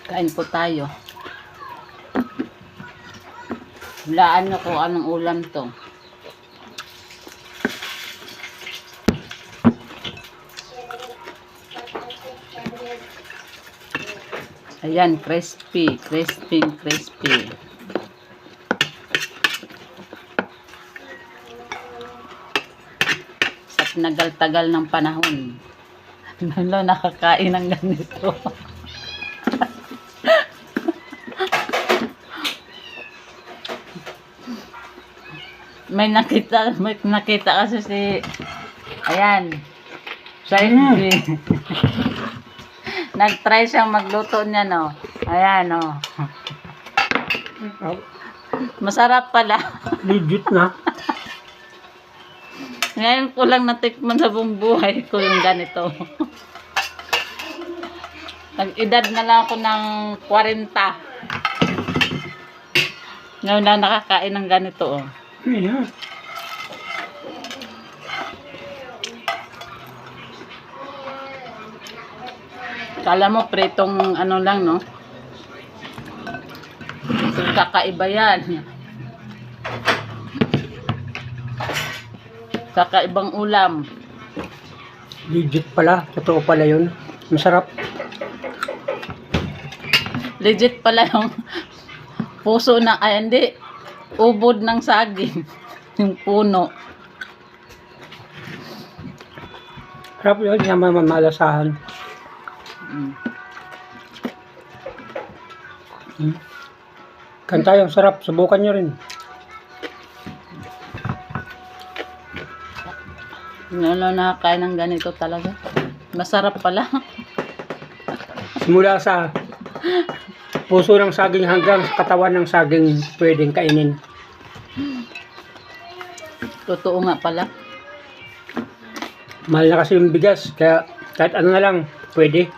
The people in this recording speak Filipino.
Kain po tayo. Hulaan nyo kung anong ulam to. Ayan, crispy. Crispy. Sa pinagal-tagal ng panahon. Lalo nakakain ng ganito. May nakita kasi si ayan. Sabi nag-try siyang magluto niya, no. Ayan, no. Masarap pala. Legit na. Ngayon ko lang natikman sa buong buhay ko yung ganito. Nag-edad na lang ako ng 40. Ngayon na nakakain ng ganito, oh. Yeah. Kala mo pretong ano lang, no? Kakaiba yan. Kakaibang ulam. Legit pala. Totoo pala yun. Masarap. Legit pala yung puso na, ay hindi, ubod ng saging. Yung puno. Sarap yun. Yung mamalasahan. Kan tayo. Sarap. Subukan nyo rin. Ano nakakain ng ganito talaga. Masarap pala. Simula sa puso ng saging hanggang sa katawan ng saging pwedeng kainin. Totoo nga pala. Mahal na kasi yung bigas. Kaya kahit ano na lang pwede.